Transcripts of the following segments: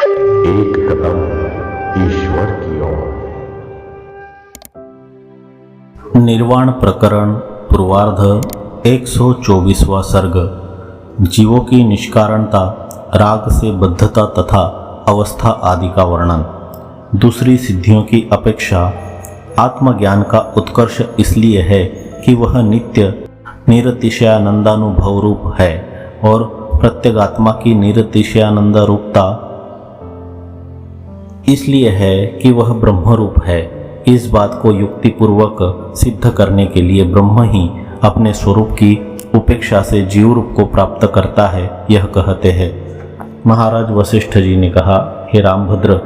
एक कदम ईश्वर की ओर। निर्वाण प्रकरण पूर्वार्ध 124वां सर्ग। जीवों की निष्कारणता, राग से बद्धता तथा अवस्था आदि का वर्णन। दूसरी सिद्धियों की अपेक्षा आत्मज्ञान का उत्कर्ष इसलिए है कि वह नित्य निरतिशयानंदानुभव रूप है और प्रत्यगात्मा की निरतिशयानंद रूपता इसलिए है कि वह ब्रह्म रूप है। इस बात को युक्तिपूर्वक सिद्ध करने के लिए ब्रह्म ही अपने स्वरूप की उपेक्षा से जीव रूप को प्राप्त करता है, यह कहते हैं। महाराज वशिष्ठ जी ने कहा, हे रामभद्र,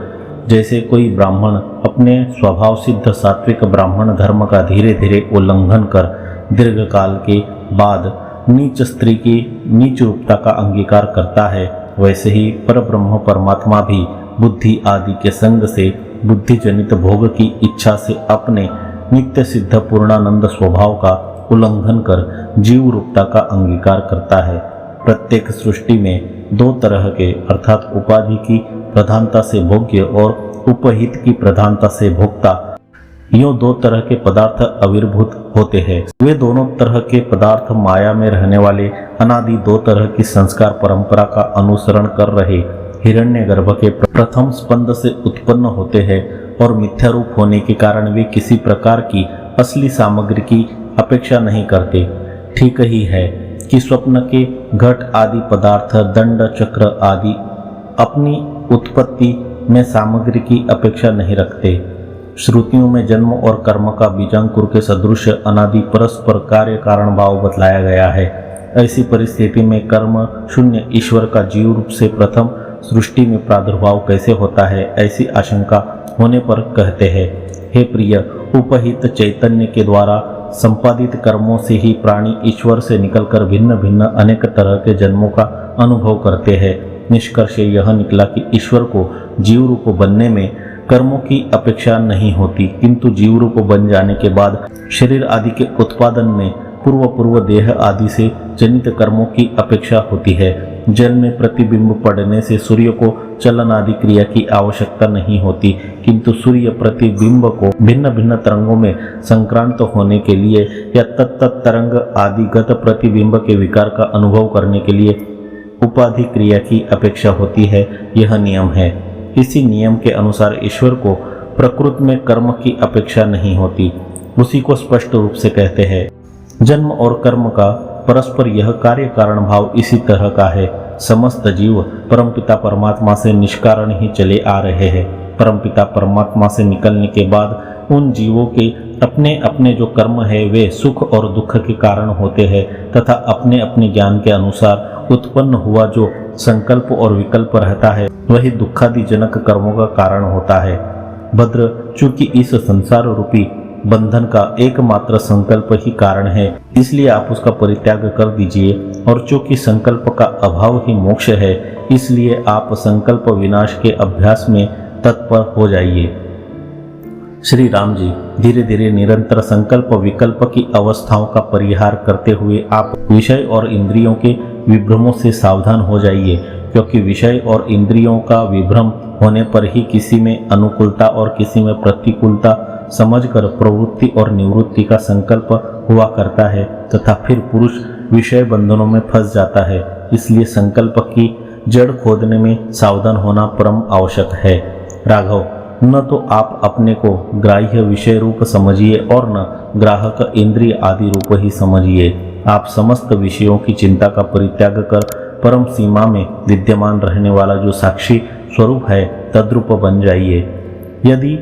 जैसे कोई ब्राह्मण अपने स्वभाव सिद्ध सात्विक ब्राह्मण धर्म का धीरे धीरे उल्लंघन कर दीर्घ काल के बाद नीच स्त्री की नीच रूपता का अंगीकार करता है, वैसे ही परब्रह्म परमात्मा भी बुद्धि आदि के संग से बुद्धि जनित भोग की इच्छा से अपने नित्य सिद्ध पूर्णानंद स्वभाव का उल्लंघन कर जीव रूपता का अंगीकार करता है। प्रत्येक सृष्टि में दो तरह के अर्थात उपाधि की प्रधानता से भोग्य और उपहित की प्रधानता से भोक्ता, यूं दो तरह के पदार्थ आविर्भूत होते हैं। वे दोनों तरह के पदार्थ माया में रहने वाले अनादि दो तरह की संस्कार परंपरा का अनुसरण कर रहे हिरण्यगर्भ के प्रथम स्पंद से उत्पन्न होते हैं और मिथ्या रूप होने के कारण वे किसी प्रकार की असली सामग्री की अपेक्षा नहीं करते। ठीक ही है कि स्वप्न के घट आदि पदार्थ दंड चक्र आदि अपनी उत्पत्ति में सामग्री की अपेक्षा नहीं रखते। श्रुतियों में जन्म और कर्म का बीजांकुर के सदृश अनादि परस्पर कार्य कारण भाव बतलाया गया है। ऐसी परिस्थिति में कर्म शून्य ईश्वर का जीव रूप से प्रथम सृष्टि में प्रादुर्भाव कैसे होता है, ऐसी आशंका होने पर कहते हैं, हे प्रिय, उपहित चैतन्य के द्वारा संपादित कर्मों से ही प्राणी ईश्वर से निकलकर भिन्न भिन्न अनेक तरह के जन्मों का अनुभव करते हैं। निष्कर्ष यह निकला कि ईश्वर को जीव रूप बनने में कर्मों की अपेक्षा नहीं होती, किंतु जीव रूप बन जाने के बाद शरीर आदि के उत्पादन में पूर्व देह आदि से जनित कर्मों की अपेक्षा होती है। जल में प्रतिबिंब पड़ने से सूर्य को चलन आदि क्रिया की आवश्यकता नहीं होती, किंतु सूर्य प्रतिबिंब को भिन्न भिन्न तरंगों में संक्रांत होने के लिए या तत्त तरंग आदि गत प्रतिबिंब के विकार का अनुभव करने के लिए उपाधि क्रिया की अपेक्षा होती है। यह नियम है। इसी नियम के अनुसार ईश्वर को प्रकृति में कर्म की अपेक्षा नहीं होती। उसी को स्पष्ट रूप से कहते हैं। जन्म और कर्म का परस्पर यह कार्य कारण भाव इसी तरह का है। समस्त जीव परमपिता परमात्मा से निष्कारण ही चले आ रहे हैं। परमपिता परमात्मा से निकलने के बाद उन जीवों के अपने अपने जो कर्म है वे सुख और दुख के कारण होते हैं तथा अपने अपने ज्ञान के अनुसार उत्पन्न हुआ जो संकल्प और विकल्प रहता है वही दुखादि जनक कर्मों का कारण होता है। भद्र, चूंकि इस संसार रूपी बंधन का एकमात्र संकल्प ही कारण है, इसलिए आप उसका परित्याग कर दीजिए, और चूंकि संकल्प का अभाव ही मोक्ष है, इसलिए आप संकल्प विनाश के अभ्यास में तत्पर हो जाइए। श्री राम जी, धीरे धीरे निरंतर संकल्प विकल्प की अवस्थाओं का परिहार करते हुए आप विषय और इंद्रियों के विभ्रमों से सावधान हो जाइए, क्योंकि विषय और इंद्रियों का विभ्रम होने पर ही किसी में अनुकूलता और किसी में प्रतिकूलता समझकर प्रवृत्ति और निवृत्ति का संकल्प हुआ करता है तथा फिर पुरुष विषय बंधनों में फंस जाता है। इसलिए संकल्प की जड़ खोदने में सावधान होना परम आवश्यक है। राघव, न तो आप अपने को ग्राह्य विषय रूप समझिए और न ग्राहक इंद्रिय आदि रूप ही समझिए। आप समस्त विषयों की चिंता का परित्याग कर परम सीमा में विद्यमान रहने वाला जो साक्षी स्वरूप है तद्रूप बन जाइए। यदि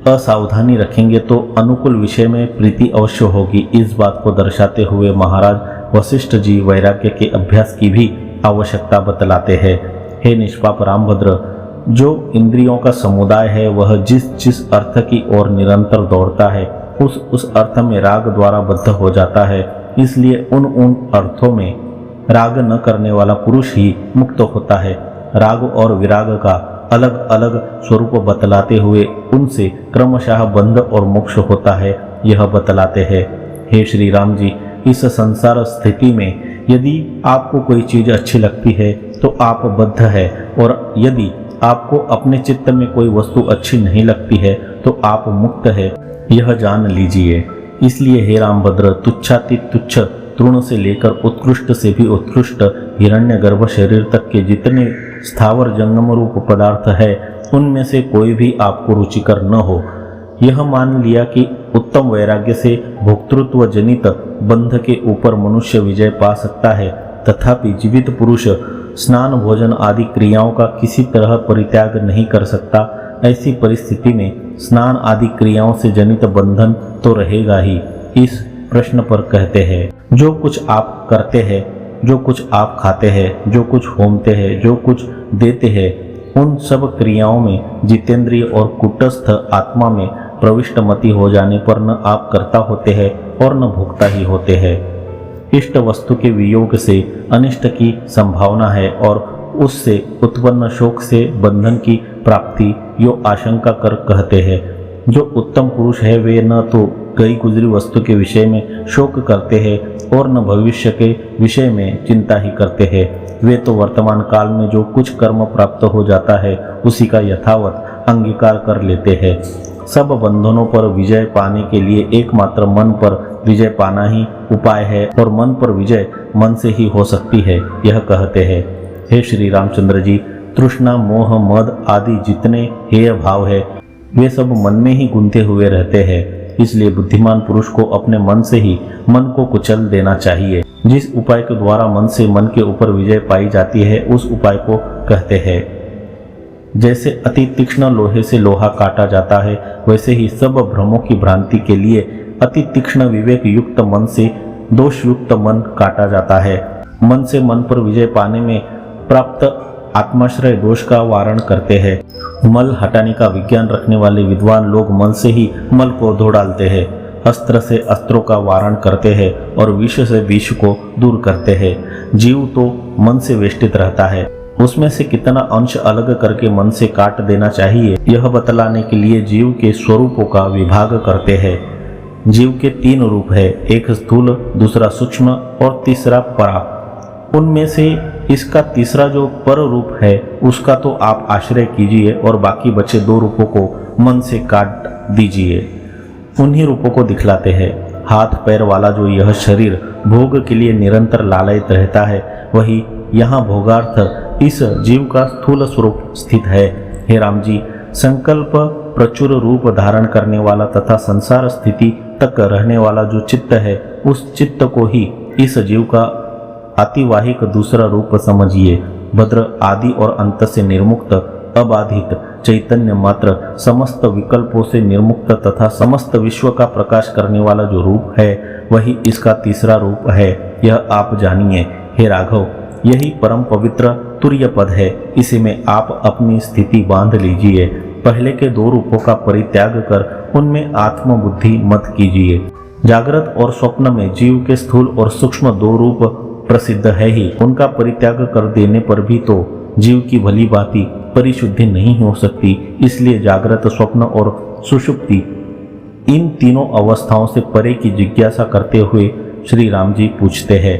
असावधानी रखेंगे तो अनुकूल विषय में प्रीति अवश्य होगी। इस बात को दर्शाते हुए महाराज वशिष्ठ जी वैराग्य के अभ्यास की भी आवश्यकता बतलाते हैं। हे निष्पाप रामभद्र, जो इंद्रियों का समुदाय है वह जिस अर्थ की ओर निरंतर दौड़ता है उस अर्थ में राग द्वारा बद्ध हो जाता है। इसलिए उन अर्थों में राग न करने वाला पुरुष ही मुक्त होता है। राग और विराग का अलग अलग स्वरूप बतलाते हुए उनसे क्रमशः बंध और मोक्ष होता है, यह बतलाते हैं। हे श्री राम जी, इस संसार स्थिति में यदि आपको कोई चीज अच्छी लगती है तो आप बद्ध है, और यदि आपको अपने चित्त में कोई वस्तु अच्छी नहीं लगती है तो आप मुक्त है, यह जान लीजिए। इसलिए हे रामभद्र, तुच्छाति तुच्छ तृण से लेकर उत्कृष्ट से भी उत्कृष्ट हिरण्यगर्भ शरीर तक के जितने स्थावर जंगम रूप पदार्थ है उनमें से कोई भी आपको रुचिकर न हो। यह मान लिया कि उत्तम वैराग्य से भोक्तृत्व जनित बंध के ऊपर मनुष्य विजय पा सकता है, तथापि जीवित पुरुष स्नान भोजन आदि क्रियाओं का किसी तरह परित्याग नहीं कर सकता। ऐसी परिस्थिति में स्नान आदि क्रियाओं से जनित बंधन तो रहेगा ही। इस प्रश्न पर कहते हैं, जो कुछ आप करते हैं, जो कुछ आप खाते हैं, जो कुछ होमते हैं, जो कुछ देते हैं, उन सब क्रियाओं में जितेंद्रिय और कुटस्थ आत्मा में प्रविष्ट मति हो जाने पर न आप कर्ता होते हैं और न भोक्ता ही होते हैं। इष्ट वस्तु के वियोग से अनिष्ट की संभावना है और उससे उत्पन्न शोक से बंधन की प्राप्ति यो आशंका कर कहते हैं। जो उत्तम पुरुष है वे न तो गई गुजरी वस्तु के विषय में शोक करते हैं और न भविष्य के विषय में चिंता ही करते हैं। वे तो वर्तमान काल में जो कुछ कर्म प्राप्त हो जाता है उसी का यथावत अंगीकार कर लेते हैं। सब बंधनों पर विजय पाने के लिए एकमात्र मन पर विजय पाना ही उपाय है और मन पर विजय मन से ही हो सकती है, यह कहते हैं। हे श्री रामचंद्र जी, तृष्णा मोह मद आदि जितने हेय भाव है वे सब मन में ही गुंथे हुए रहते हैं। इसलिए बुद्धिमान पुरुष को अपने मन से ही मन को कुचल देना चाहिए। जिस उपाय के द्वारा मन से मन के ऊपर विजय पाई जाती है उस उपाय को कहते हैं। जैसे अति तीक्ष्ण लोहे से लोहा काटा जाता है, वैसे ही सब भ्रमों की भ्रांति के लिए अति तीक्ष्ण विवेक युक्त मन से दोष युक्त मन काटा जाता है। मन से मन पर विजय पाने में प्राप्त आत्माश्रय दोष का वारण करते हैं। मल हटाने का विज्ञान रखने वाले विद्वान लोग मन से ही मल को धो डालते हैं, अस्त्र से अस्त्रों का वारण करते हैं और विष से विष को दूर करते हैं। जीव तो मन से वेष्टित रहता है, उसमें से कितना अंश अलग करके मन से काट देना चाहिए यह बतलाने के लिए जीव के स्वरूपों का विभाग करते हैं। जीव के 3 रूप है, एक स्थूल, दूसरा सूक्ष्म और तीसरा परा। उनमें से इसका तीसरा जो पर रूप है उसका तो आप आश्रय कीजिए और बाकी बचे 2 रूपों को मन से काट दीजिए। उन्हीं रूपों को दिखलाते हैं। हाथ पैर वाला जो यह शरीर भोग के लिए निरंतर लालयित रहता है, वही यहाँ भोगार्थ इस जीव का स्थूल स्वरूप स्थित है। हे राम जी, संकल्प प्रचुर रूप धारण करने वाला तथा संसार स्थिति तक रहने वाला जो चित्त है, उस चित्त को ही इस जीव का अतिवाहिक दूसरा रूप समझिए। भद्र आदि और अंत से निर्मुक्त अबाधित चैतन्य मात्र समस्त विकल्पों से निर्मुक्त तथा समस्त विश्व का प्रकाश करने वाला जो रूप है वही इसका तीसरा रूप है, यह आप जानिए। हे राघव, यही परम पवित्र तुर्य पद है, इसी में आप अपनी स्थिति बांध लीजिए। पहले के 2 रूपों का परित्याग कर उनमें आत्मबुद्धि मत कीजिए। जागृत और स्वप्न में जीव के स्थूल और सूक्ष्म 2 रूप प्रसिद्ध है ही, उनका परित्याग कर देने पर भी तो जीव की भली भांति परिशुद्धि नहीं हो सकती। इसलिए जागृत, स्वप्न और सुषुप्ति इन तीनों अवस्थाओं से परे की जिज्ञासा करते हुए श्री राम जी पूछते हैं,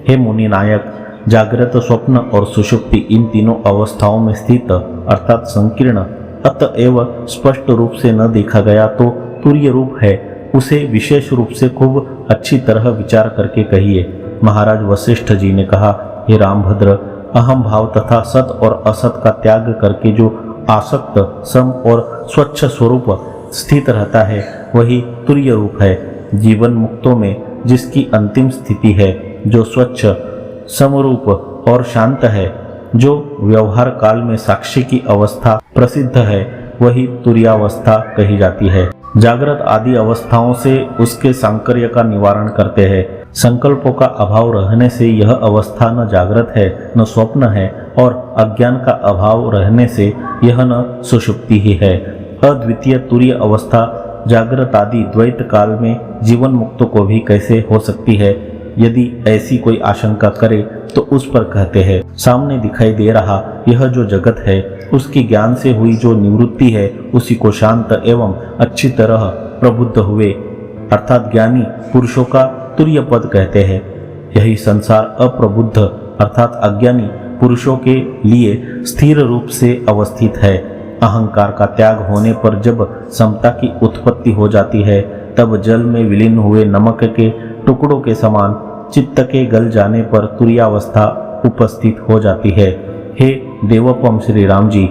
हे मुनि नायक, जागृत, स्वप्न और सुषुप्ति इन तीनों अवस्थाओं में स्थित अर्थात संकीर्ण अतएव स्पष्ट रूप से न देखा गया तो तुर्य रूप है, उसे विशेष रूप से खूब अच्छी तरह विचार करके कहिए। महाराज वशिष्ठ जी ने कहा, हे रामभद्र, अहम भाव तथा सत और असत का त्याग करके जो आसक्त, सम और स्वच्छ स्वरूप स्थित रहता है वही तुर्य रूप है। जीवन मुक्तों में जिसकी अंतिम स्थिति है, जो स्वच्छ, समरूप और शांत है, जो व्यवहार काल में साक्षी की अवस्था प्रसिद्ध है, वही तुर्यावस्था कही जाती है। जागृत आदि अवस्थाओं से उसके सांकर्य का निवारण करते हैं। संकल्पों का अभाव रहने से यह अवस्था न जागृत है न स्वप्न है, और अज्ञान का अभाव रहने से यह न सुषुप्ति ही है। अद्वितीय तुर्य अवस्था जागृत आदि द्वैत काल में जीवन मुक्त को भी कैसे हो सकती है? यदि ऐसी कोई आशंका करे तो उस पर कहते हैं, सामने दिखाई दे रहा यह जो जगत है उसकी ज्ञान से हुई जो निवृत्ति है उसी को शांत एवं अच्छी तरह प्रबुद्ध हुए अर्थात ज्ञानी पुरुषों का तुर्य पद कहते हैं। यही संसार अप्रबुद्ध अर्थात अज्ञानी पुरुषों के लिए स्थिर रूप से अवस्थित है। अहंकार का त्याग होने पर जब समता की उत्पत्ति हो जाती है, तब जल में विलीन हुए नमक के टुकड़ों के समान चित्त के गल जाने पर तुरीयावस्था उपस्थित हो जाती है। हे देवोपम श्री राम जी,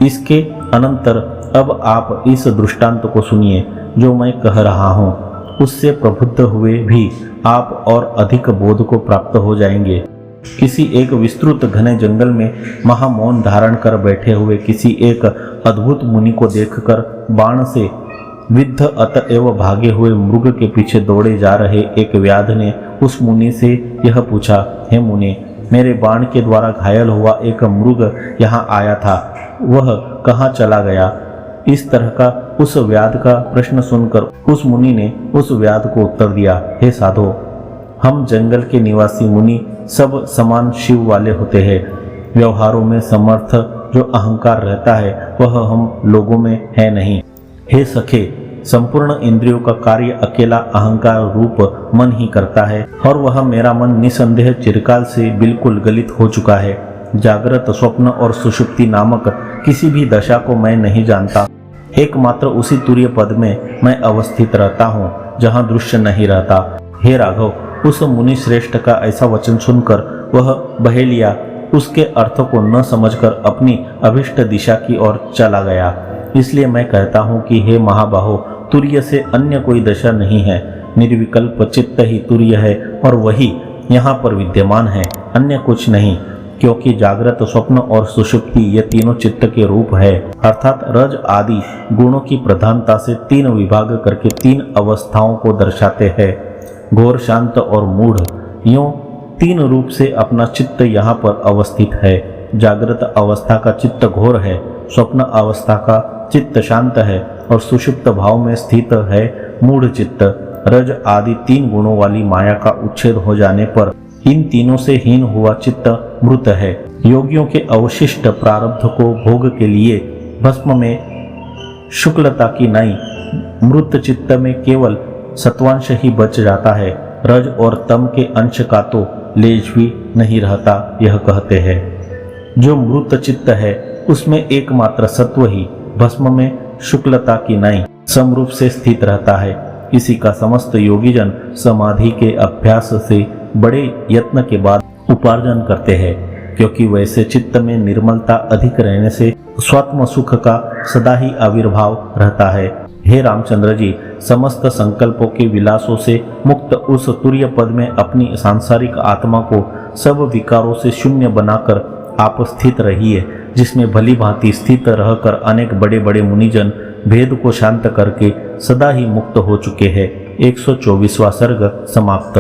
इसके अनंतर अब आप इस दृष्टांत को सुनिए जो मैं कह रहा हूँ। उससे प्रबुद्ध हुए भी आप और अधिक बोध को प्राप्त हो जाएंगे। किसी एक विस्तृत घने जंगल में महामौन धारण कर बैठे हुए किसी एक अद्भुत मुनि को देखकर बाण से विद्ध अतएव भागे हुए मृग के पीछे दौड़े जा रहे एक व्याध ने उस मुनि से यह पूछा, हे मुनि, मेरे बाण के द्वारा घायल हुआ एक मृग यहाँ आया था, वह कहाँ चला गया? इस तरह का उस व्याध का प्रश्न सुनकर उस मुनि ने उस व्याध को उत्तर दिया, हे साधो, हम जंगल के निवासी मुनि सब समान शिव वाले होते हैं। व्यवहारों में समर्थ जो अहंकार रहता है वह हम लोगों में है नहीं। हे सखे, संपूर्ण इंद्रियों का कार्य अकेला अहंकार रूप मन ही करता है और वह मेरा मन निसंदेह चिरकाल से बिल्कुल गलित हो चुका है। जागृत, स्वप्न और सुषुप्ति नामक किसी भी दशा को मैं नहीं जानता। एकमात्र उसी तुरीय पद में मैं अवस्थित रहता हूँ जहाँ दृश्य नहीं रहता। हे राघव, उस मुनि श्रेष्ठ का ऐसा वचन सुनकर वह बहेलिया उसके अर्थ को न समझकर अपनी अभिष्ट दिशा की ओर चला गया। इसलिए मैं कहता हूँ कि हे महाबाहो, तुर्य से अन्य कोई दशा नहीं है। निर्विकल्प चित्त ही तुर्य है और वही यहाँ पर विद्यमान है, अन्य कुछ नहीं। क्योंकि जागृत, स्वप्न और सुषुप्ति ये तीनों चित्त के रूप है, अर्थात रज आदि गुणों की प्रधानता से तीन विभाग करके तीन अवस्थाओं को दर्शाते हैं, घोर, शांत और मूढ़। यूं तीन रूप से अपना चित्त यहाँ पर अवस्थित है। जागृत अवस्था का चित्त घोर है, स्वप्न अवस्था का चित्त शांत है और सुषुप्त भाव में स्थित है मूढ़ चित्त। रज आदि तीन गुणों वाली माया का उच्छेद हो जाने पर इन तीनों से हीन हुआ चित्त मृत है। योगियों के अवशिष्ट प्रारब्ध को भोग के लिए भस्म में शुक्लता की नाई मृत चित्त में केवल सत्वांश ही बच जाता है। रज और तम के अंश का तो लेश भी नहीं रहता, यह कहते हैं। जो मृत चित्त है उसमें एकमात्र सत्व ही भस्म में शुक्लता की नाई समरूप से स्थित रहता है। इसी का समस्त योगीजन समाधि के अभ्यास से बड़े यत्न के बाद उपार्जन करते हैं, क्योंकि वैसे चित्त में निर्मलता अधिक रहने से स्वात्म सुख का सदा ही आविर्भाव रहता है। हे रामचंद्र जी, समस्त संकल्पों के विलासों से मुक्त उस तुर्य पद में अपनी सांसारिक आत्मा को सब विकारों से शून्य बनाकर आप स्थित रहिए, जिसमें भली भांति स्थित रहकर अनेक बड़े बड़े मुनिजन भेद को शांत करके सदा ही मुक्त हो चुके हैं। 124वां सर्ग समाप्त।